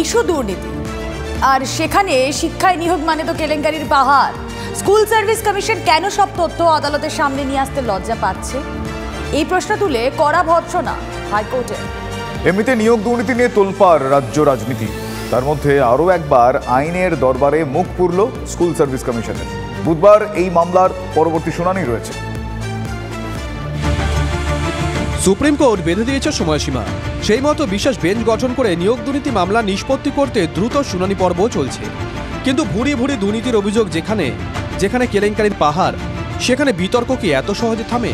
Issue দুর্নীতি, আর সেখানে শিক্ষায় নিয়োগ মানে তো কেলেঙ্কারির পাহাড়। স্কুল সার্ভিস কমিশন কেন সব তথ্য আদালতের সামনে নিয়ে আসতে লজ্জা পাচ্ছে, এই প্রশ্ন তুলে কড়া ভর্ৎসনা হাইকোর্টে। এমনিতে নিয়োগ দুর্নীতি নিয়ে তোলপাড় রাজ্য রাজনীতি, তার মধ্যে আরও একবার আইনের দরবারে মুখ পুরল স্কুল সার্ভিস কমিশনের। বুধবার এই মামলার পরবর্তী শুনানি রয়েছে। সুপ্রিম কোর্ট বেঁধে দিয়েছে সময়সীমা, সেই মতো বিশেষ বেঞ্চ গঠন করে নিয়োগ দুর্নীতি মামলা নিষ্পত্তি করতে দ্রুত শুনানি পর্ব চলছে। কিন্তু ভুরি ভুরি দুর্নীতির অভিযোগ যেখানে যেখানে কেলেঙ্কারির পাহাড়, সেখানে বিতর্ক কি এত সহজে থামে?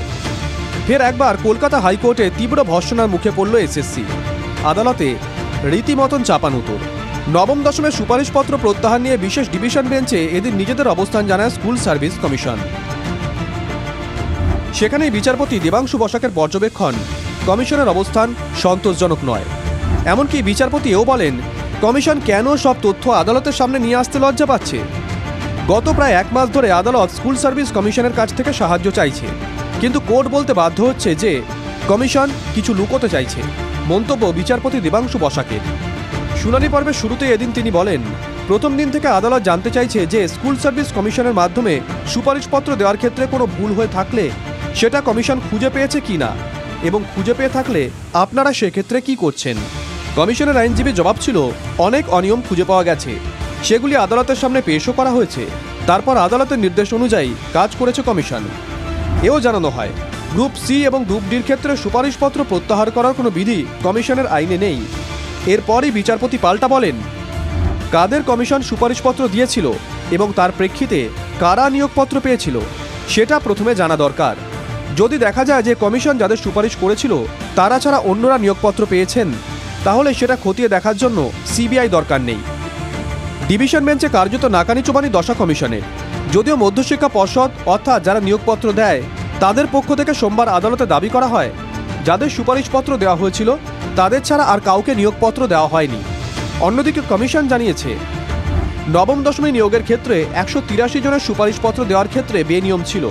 ফের একবার কলকাতা হাইকোর্টে তীব্র ভর্ৎসনার মুখে পড়ল এসএসসি। আদালতে রীতিমতন চাপানুতোর। নবম দশমের সুপারিশপত্র প্রত্যাহার নিয়ে বিশেষ ডিভিশন বেঞ্চে এদিন নিজেদের অবস্থান জানায় স্কুল সার্ভিস কমিশন। সেখানেই বিচারপতি দেবাংশু বসাকের পর্যবেক্ষণ, কমিশনের অবস্থান সন্তোষজনক নয়। এমনকি বিচারপতি এও বলেন, কমিশন কেন সব তথ্য আদালতের সামনে নিয়ে আসতে লজ্জা পাচ্ছে। গত প্রায় এক মাস ধরে আদালত স্কুল সার্ভিস কমিশনের কাছ থেকে সাহায্য চাইছে, কিন্তু কোর্ট বলতে বাধ্য হচ্ছে যে কমিশন কিছু লুকোতে চাইছে। মন্তব্য বিচারপতি দেবাংশু বসাকের। শুনানি পর্বের শুরুতে এদিন তিনি বলেন, প্রথম দিন থেকে আদালত জানতে চাইছে যে স্কুল সার্ভিস কমিশনের মাধ্যমে সুপারিশপত্র দেওয়ার ক্ষেত্রে কোনো ভুল হয়ে থাকলে সেটা কমিশন খুঁজে পেয়েছে কিনা, এবং খুঁজে পেয়ে থাকলে আপনারা সেক্ষেত্রে কি করছেন। কমিশনের আইনজীবী জবাব ছিল, অনেক অনিয়ম খুঁজে পাওয়া গেছে, সেগুলি আদালতের সামনে পেশও করা হয়েছে, তারপর আদালতের নির্দেশ অনুযায়ী কাজ করেছে কমিশন। এও জানানো হয়, গ্রুপ সি এবং গ্রুপ ডির ক্ষেত্রে সুপারিশপত্র প্রত্যাহার করার কোনো বিধি কমিশনের আইনে নেই। এরপরই বিচারপতি পাল্টা বলেন, কাদের কমিশন সুপারিশপত্র দিয়েছিল এবং তার প্রেক্ষিতে কারা নিয়োগপত্র পেয়েছিল সেটা প্রথমে জানা দরকার। যদি দেখা যায় যে কমিশন যাদের সুপারিশ করেছিল তারা ছাড়া অন্যরা নিয়োগপত্র পেয়েছেন, তাহলে সেটা খতিয়ে দেখার জন্য সিবিআই দরকার নেই। ডিভিশন বেঞ্চে কার্যত নাকানি চোবানি দশা কমিশনের। যদিও মধ্যশিক্ষা পর্ষদ অর্থাৎ যারা নিয়োগপত্র দেয় তাদের পক্ষ থেকে সোমবার আদালতে দাবি করা হয়, যাদের সুপারিশপত্র দেওয়া হয়েছিল তাদের ছাড়া আর কাউকে নিয়োগপত্র দেওয়া হয়নি। অন্যদিকে কমিশন জানিয়েছে, নবম দশমী নিয়োগের ক্ষেত্রে 183 জনের সুপারিশপত্র দেওয়ার ক্ষেত্রে বেনিয়ম ছিল,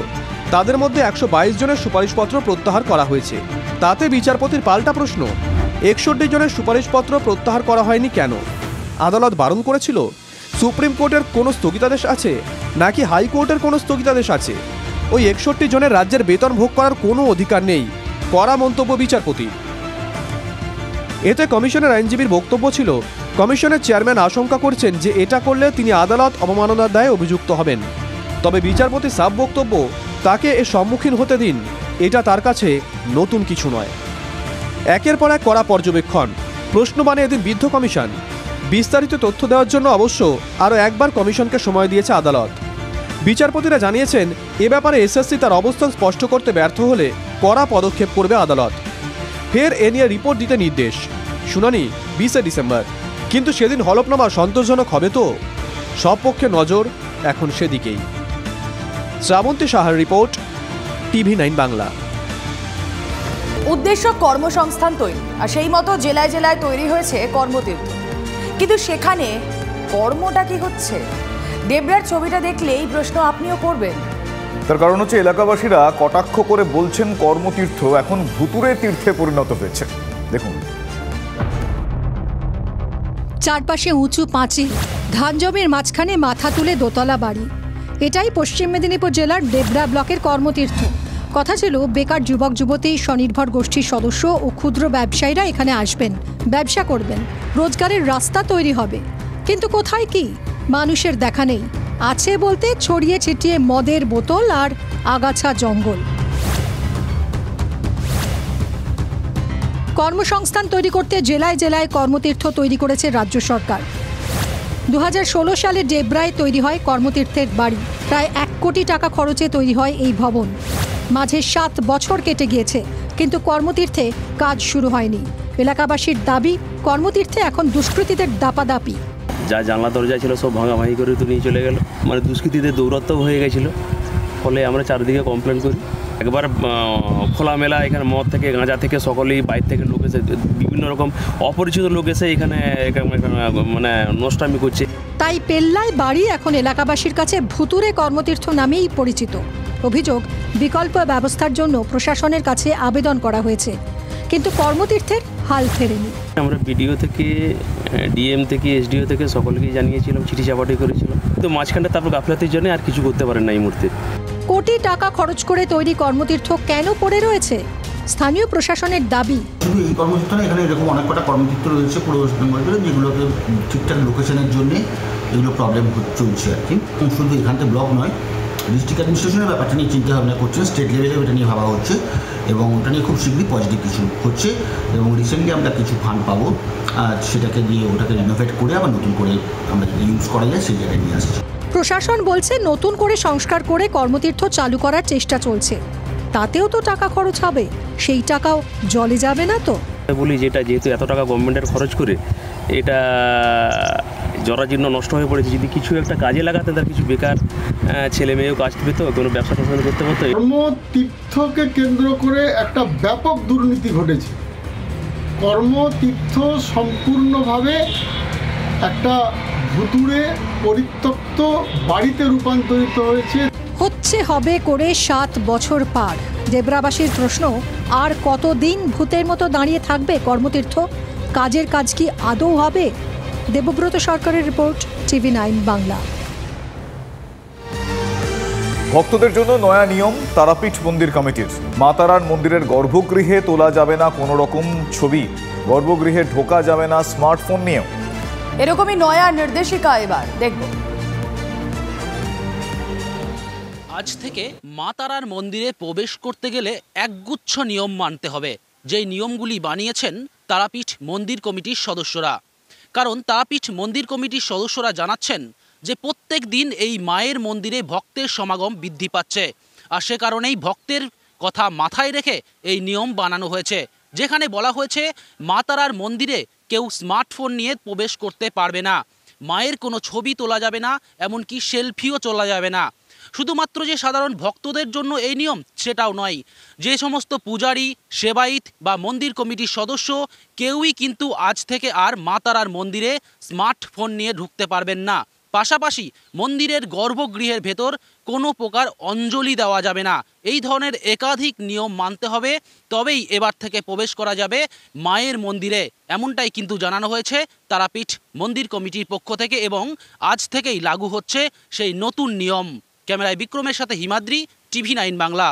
তাদের মধ্যে 122 জনের সুপারিশপত্র প্রত্যাহার করা হয়েছে। তাতে বিচারপতির পাল্টা প্রশ্ন, 61 জনের সুপারিশপত্র প্রত্যাহার করা হয়নি কেন? আদালত বারণ করেছিল? সুপ্রিম কোর্টের কোনো স্থগিতাদেশ আছে, নাকি হাইকোর্টের কোনো স্থগিতাদেশ আছে? ওই 61 জনের রাজ্যের বেতন ভোগ করার কোনো অধিকার নেই, কড়া মন্তব্য বিচারপতি। এতে কমিশনের আইনজীবীর বক্তব্য ছিল, কমিশনের চেয়ারম্যান আশঙ্কা করছেন যে এটা করলে তিনি আদালত অবমাননার দায়ে অভিযুক্ত হবেন। তবে বিচারপতির সাফ বক্তব্য, তাকে এর সম্মুখীন হতে দিন, এটা তার কাছে নতুন কিছু নয়। একের পর এক কড়া পর্যবেক্ষণ, প্রশ্ন মানে এদিন বিদ্ধ কমিশন। বিস্তারিত তথ্য দেওয়ার জন্য অবশ্য আরও একবার কমিশনকে সময় দিয়েছে আদালত। বিচারপতিরা জানিয়েছেন, এ ব্যাপারে এসএসসি তার অবস্থান স্পষ্ট করতে ব্যর্থ হলে কড়া পদক্ষেপ করবে আদালত। ফের এ নিয়ে রিপোর্ট দিতে নির্দেশ। শুনানি 20 ডিসেম্বর। কিন্তু সেদিন হলফনামা সন্তোষজনক হবে তো? সব পক্ষে নজর এখন সেদিকেই। শ্রাবন্তী সাহার রিপোর্ট, TV9 বাংলা। উদ্দেশ্য কর্মসংস্থান তৈরি, আর সেই মতো জেলায় জেলায় তৈরি হয়েছে কর্মতীর্থ। কিন্তু সেখানে কর্মটা কি হচ্ছে? দেবরার ছবিটা দেখলে এই প্রশ্ন আপনিও করবেন। তার কারণ হচ্ছে এলাকাবাসীরা কটাক্ষ করে বলছেন কর্মতীর্থ এখন ভুতুরে তীর্থে পরিণত হয়েছে। দেখুন, চারপাশে উঁচু পাঁচিল, ধান জমির মাঝখানে মাথা তুলে দোতলা বাড়ি। এটাই পশ্চিম মেদিনীপুর জেলার দেবরা ব্লকের কর্মতীর্থ। কথা ছিল, বেকার যুবক যুবতী, স্বনির্ভর গোষ্ঠীর সদস্য ও ক্ষুদ্র ব্যবসায়ীরা এখানে আসবেন, ব্যবসা করবেন, রোজগারের রাস্তা তৈরি হবে। কিন্তু কোথায় কি? মানুষের দেখা নেই। আছে বলতে ছড়িয়ে ছিটিয়ে মদের বোতল আর আগাছা জঙ্গল। কর্মসংস্থান তৈরি করতে জেলায় জেলায় কর্মতীর্থ তৈরি করেছে রাজ্য সরকার। 2016 সালে ডেবরায় তৈরি হয় কর্মতীর্থের বাড়ি। প্রায় 1 কোটি টাকা খরচে তৈরি হয় এই ভবন। মাঝে 7 বছর কেটে গিয়েছে, কিন্তু কর্মতীর্থে কাজ শুরু হয়নি। এলাকাবাসীর দাবি, কর্মতীর্থে এখন দুষ্কৃতীদের দাপাদাপি। যা জানলা দরজা ছিল সব ভাঙাভাঙি করে তো নিয়ে চলে গেল, মানে দুষ্কৃতীদের দৌরাত্ম হয়ে গেছিলো। ফলে আমরা চারিদিকে কমপ্লেন করি। একবার খোলামেলা এখানে মদ থেকে গাঁজা থেকে সকলেই বাইরে থেকে লোক এসে, বিভিন্ন রকম অপরিচিত লোক এসে এখানে মানে নষ্টামি করছে। তাই পেল্লায় বাড়ি এখন এলাকাবাসীর কাছে ভুতুরে কর্মতীর্থ নামেই পরিচিত। অভিযোগ, বিকল্প ব্যবস্থার জন্য প্রশাসনের কাছে আবেদন করা হয়েছে, কিন্তু কর্মতীর্থের হাল ফেরেনি। আমরা বিডিও থেকে ডিএম থেকে এসডিও থেকে সকলকেই জানিয়েছিলাম, চিঠি চাপাটি করেছিলাম, তো মাঝখানটা তারপর গাফলাতির জন্য আর কিছু করতে পারেন না এই মুহূর্তে। কোটি টাকা খরচ করে তৈরি কর্মতীর্থ কেন পড়ে রয়েছে? স্থানীয় প্রশাসনের দাবি, শুধু এই কর্মতীর্থ না, এখানে এরকম অনেক কটা কর্মতীর্থ রয়েছে পুরো ওয়েস্ট বেঙ্গল জুড়ে, যেগুলোকে ঠিকঠাক লোকেশনের জন্যে এগুলো প্রবলেম চলছে আর কি। শুধু এখানতে ব্লক নয়, ডিস্ট্রিক্ট অ্যাডমিনিস্ট্রেশনের ব্যাপারটা নিয়ে চিন্তা ভাবনা করছেন, স্টেট লেভেলেও এটা নিয়ে ভাবা হচ্ছে এবং ওটা নিয়ে খুব শীঘ্রই পজিটিভ কিছু হচ্ছে এবং রিসেন্টলি আমরা কিছু ফান্ড পাবো, সেটাকে দিয়ে ওটাকে রিনোভেট করে আবার নতুন করে আমরা যদি ইউজ করা যায় সেই জায়গায় নিয়ে আসছি। প্রশাসন বলছে নতুন করে সংস্কার করে কর্মতীর্থ চালু করার চেষ্টা চলছে, তাতেও তো টাকা খরচ হবে, সেই টাকাও জলে যাবে না তো? বলি যেহেতু এত টাকা গভর্নমেন্টের খরচ করে এটা জরাজীর্ণ নষ্ট হয়ে পড়েছে, যদি কিছু একটা কাজে লাগাতে তার কিছু বেকার ছেলে মেয়েও কাজ পেত, কোনো ব্যবসা ট্যাবসা করতে পারতো। কর্মতীর্থকে কেন্দ্র করে একটা ব্যাপক দুর্নীতি ঘটেছে। কর্মতীর্থ সম্পূর্ণভাবে একটা ভুতুড়ে পরিত্যক্ত বাড়িতে রূপান্তরিত হয়েছে। হবে করে 7 বছর পার। দেবরাবাসীর প্রশ্ন, আর কতদিন ভূতের মতো দাঁড়িয়ে থাকবে কর্মতীর্থ? কাজের কাজ কি আদৌ হবে? দেবব্রত সরকারের রিপোর্ট, TV9 বাংলা। ভক্তদের জন্য নয়া নিয়ম তারাপীঠ মন্দির কমিটির। মা তারার মন্দিরের গর্ভগৃহে তোলা যাবে না কোনো রকম ছবি, গর্ভগৃহে ঢোকা যাবে না স্মার্টফোন নিয়েও। এরকমই নয়া নির্দেশিকা এবার দেখব। আজ থেকে মা তারার মন্দিরে প্রবেশ করতে গেলে একগুচ্ছ নিয়ম মানতে হবে, যেই নিয়মগুলি বানিয়েছেন তারাপীঠ মন্দির কমিটির সদস্যরা। কারণ তারাপীঠ মন্দির কমিটির সদস্যরা জানাচ্ছেন যে প্রত্যেক দিন এই মায়ের মন্দিরে ভক্তের সমাগম বৃদ্ধি পাচ্ছে, আর সে কারণেই ভক্তের কথা মাথায় রেখে এই নিয়ম বানানো হয়েছে, যেখানে বলা হয়েছে মা তারার মন্দিরে কেউ স্মার্টফোন নিয়ে প্রবেশ করতে পারবে না, মায়ের কোনো ছবি তোলা যাবে না, এমনকি সেলফিও তোলা যাবে না। শুধুমাত্র যে সাধারণ ভক্তদের জন্য এই নিয়ম সেটাও নয়, যে সমস্ত পূজারী, সেবায়িত বা মন্দির কমিটির সদস্য কেউই কিন্তু আজ থেকে আর মা তারার মন্দিরে স্মার্টফোন নিয়ে ঢুকতে পারবেন না। পাশাপাশি মন্দিরের গর্ভগৃহের ভেতর কোনো প্রকার অঞ্জলি দেওয়া যাবে না। এই ধরনের একাধিক নিয়ম মানতে হবে, তবেই এবার থেকে প্রবেশ করা যাবে মায়ের মন্দিরে, এমনটাই কিন্তু জানানো হয়েছে তারাপীঠ মন্দির কমিটির পক্ষ থেকে এবং আজ থেকেই লাগু হচ্ছে সেই নতুন নিয়ম। ক্যামেরায় বিক্রমের সাথে হিমাদ্রি, TV9 বাংলা।